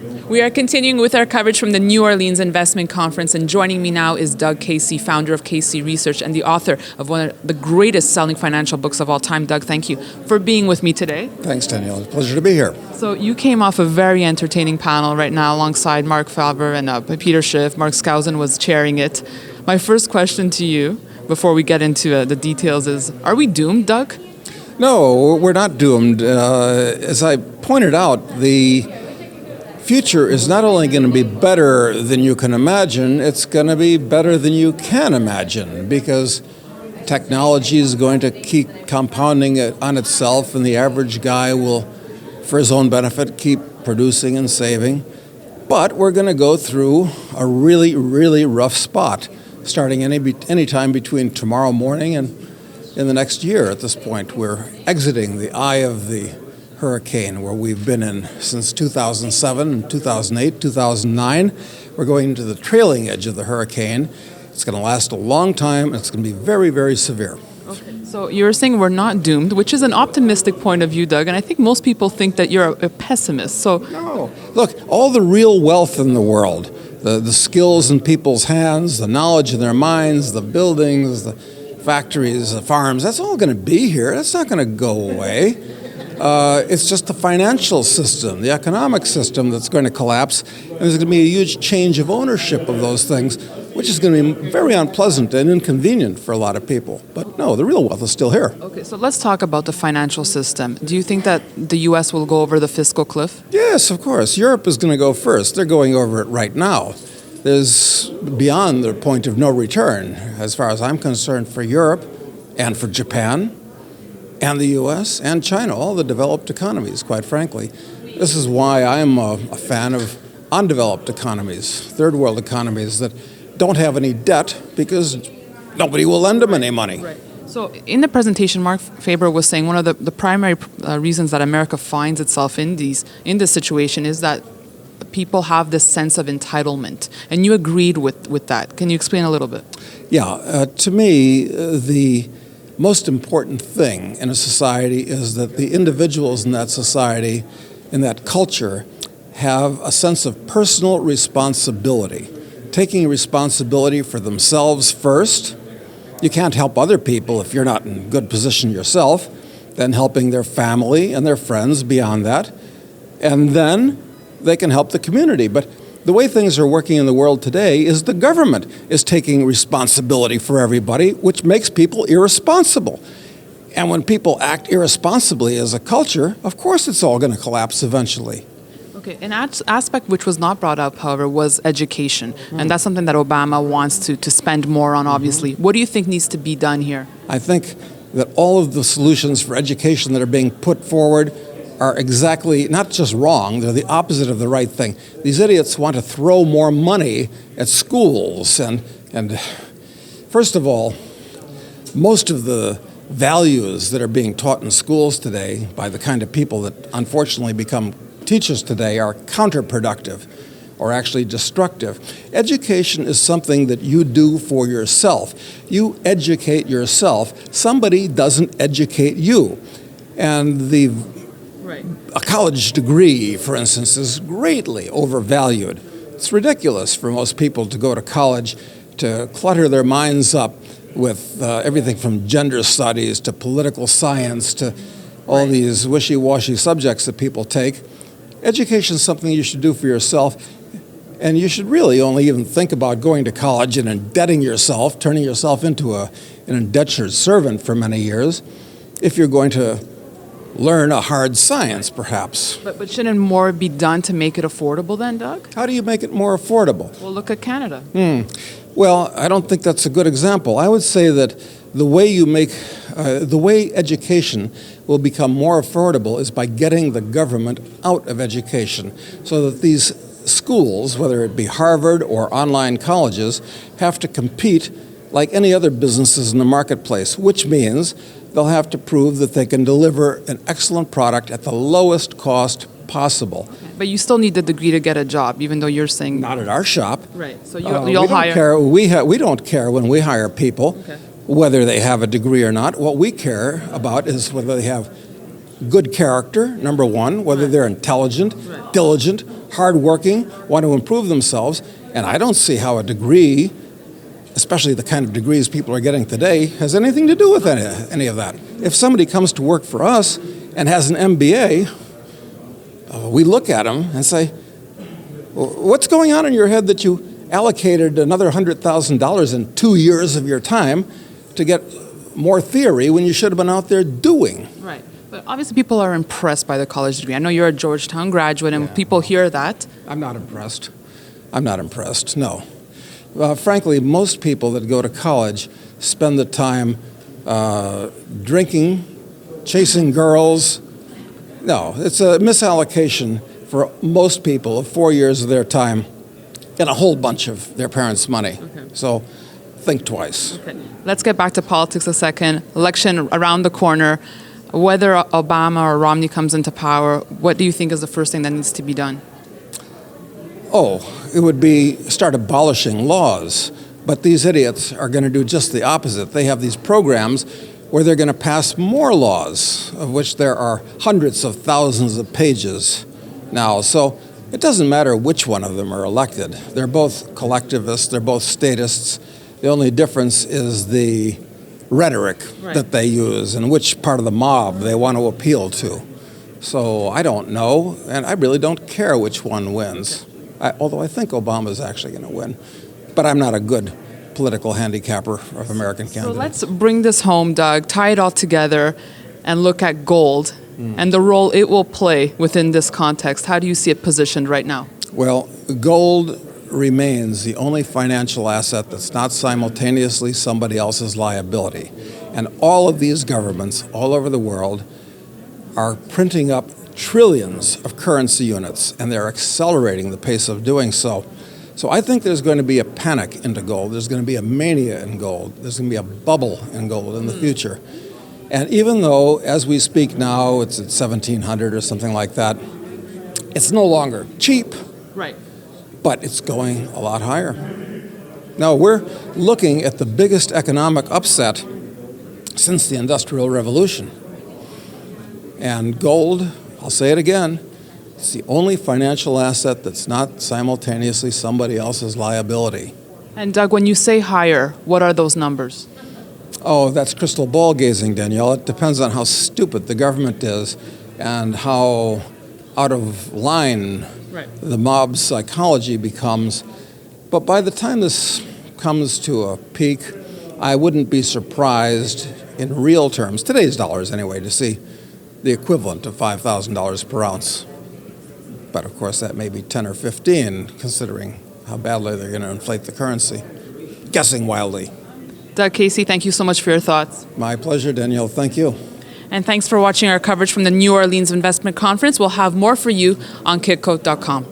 We are continuing with our coverage from the New Orleans Investment Conference, and joining me now is Doug Casey, founder of Casey Research and the author of one of the greatest selling financial books of all time. Doug, thank you for being with me today. Thanks, Danielle. It's a pleasure to be here. So you came off a very entertaining panel right now alongside Mark Faber and Peter Schiff. Mark Skousen was chairing it. My first question to you, before we get into the details, is, are we doomed, Doug? No, we're not doomed. As I pointed out, the future is not only going to be better than you can imagine, it's going to be better than you can imagine, because technology is going to keep compounding it on itself, and the average guy will, for his own benefit, keep producing and saving. But we're going to go through a really, really rough spot, starting any time between tomorrow morning and in the next year. At this point, we're exiting the eye of the hurricane, where we've been in since 2007, 2008, 2009. We're going into the trailing edge of the hurricane. It's going to last a long time, and it's going to be very, very severe. Okay. So you're saying we're not doomed, which is an optimistic point of view, Doug, and I think most people think that you're a pessimist. So no. Look, all the real wealth in the world, the skills in people's hands, the knowledge in their minds, the buildings, the factories, the farms, that's all going to be here. That's not going to go away. It's just the financial system, the economic system that's going to collapse, and there's going to be a huge change of ownership of those things, which is going to be very unpleasant and inconvenient for a lot of people. But no, the real wealth is still here. okay, so let's talk about the financial system. Do you think that the U.S. will go over the fiscal cliff? Yes, of course. Europe is going to go first. They're going over it right now. There's beyond the point of no return, as far as I'm concerned, for Europe and for Japan and the U.S. and China, all the developed economies, quite frankly. This is why I'm a fan of undeveloped economies, third world economies that don't have any debt because nobody will lend them any money. Right. So in the presentation, Mark Faber was saying one of the primary reasons that America finds itself in this situation is that people have this sense of entitlement. And you agreed with that. Can you explain a little bit? Yeah, to me, the most important thing in a society is that the individuals in that society, in that culture, have a sense of personal responsibility, taking responsibility for themselves first. You can't help other people if you're not in good position yourself, then helping their family and their friends beyond that, and then they can help the community. But the way things are working in the world today is the government is taking responsibility for everybody, which makes people irresponsible. And when people act irresponsibly as a culture, of course it's all going to collapse eventually. Okay, an aspect which was not brought up, however, was education. And that's something that Obama wants to spend more on, obviously. What do you think needs to be done here? I think that all of the solutions for education that are being put forward are exactly not just wrong, they're the opposite of the right thing. These idiots want to throw more money at schools, and first of all, most of the values that are being taught in schools today by the kind of people that unfortunately become teachers today are counterproductive or actually destructive. Education is something that you do for yourself. You educate yourself. Somebody doesn't educate you. And a college degree, for instance, is greatly overvalued. It's ridiculous for most people to go to college to clutter their minds up with everything from gender studies to political science to all these wishy-washy subjects that people take. Education is something you should do for yourself, and you should really only even think about going to college and indebting yourself, turning yourself into an indentured servant for many years, if you're going to learn a hard science, perhaps. But shouldn't more be done to make it affordable then, Doug? How do you make it more affordable? Well, look at Canada. Well, I don't think that's a good example. I would say that the way education will become more affordable is by getting the government out of education, so that these schools, whether it be Harvard or online colleges, have to compete like any other businesses in the marketplace, which means they'll have to prove that they can deliver an excellent product at the lowest cost possible. But you still need the degree to get a job, even though you're saying... Not at our shop. Right, so you'll hire... We don't care when we hire people, whether they have a degree or not. What we care about is whether they have good character, number one, whether they're intelligent, diligent, hardworking, want to improve themselves, and I don't see how a degree, especially the kind of degrees people are getting today, has anything to do with any of that. If somebody comes to work for us and has an MBA, we look at them and say, what's going on in your head that you allocated another $100,000 in 2 years of your time to get more theory when you should have been out there doing? Right. But obviously people are impressed by the college degree. I know you're a Georgetown graduate and people hear that. I'm not impressed. I'm not impressed, no. Frankly, most people that go to college spend the time drinking, chasing girls. No, it's a misallocation for most people of 4 years of their time and a whole bunch of their parents' money. Okay. So think twice. Okay. Let's get back to politics a second. Election around the corner. Whether Obama or Romney comes into power, what do you think is the first thing that needs to be done? Oh, it would be start abolishing laws. But these idiots are going to do just the opposite. They have these programs where they're going to pass more laws, of which there are hundreds of thousands of pages now. So it doesn't matter which one of them are elected. They're both collectivists, they're both statists. The only difference is the rhetoric that they use and which part of the mob they want to appeal to. So I don't know, and I really don't care which one wins. Although I think Obama's actually going to win. But I'm not a good political handicapper of American candidates. So let's bring this home, Doug, tie it all together and look at gold and the role it will play within this context. How do you see it positioned right now? Well, gold remains the only financial asset that's not simultaneously somebody else's liability. And all of these governments all over the world are printing up trillions of currency units, and they're accelerating the pace of doing so. So I think there's going to be a panic into gold. There's going to be a mania in gold. There's going to be a bubble in gold in the future. And even though, as we speak now, it's at 1,700 or something like that, it's no longer cheap. Right. But it's going a lot higher. Now, we're looking at the biggest economic upset since the Industrial Revolution. And gold, I'll say it again, it's the only financial asset that's not simultaneously somebody else's liability. And Doug, when you say higher, what are those numbers? Oh, that's crystal ball gazing, Danielle. It depends on how stupid the government is and how out of line the mob psychology becomes. But by the time this comes to a peak, I wouldn't be surprised in real terms, today's dollars anyway, to see the equivalent of $5,000 per ounce. But of course, that may be 10 or 15, considering how badly they're going to inflate the currency. Guessing wildly. Doug Casey, thank you so much for your thoughts. My pleasure, Danielle. Thank you. And thanks for watching our coverage from the New Orleans Investment Conference. We'll have more for you on Kitco.com.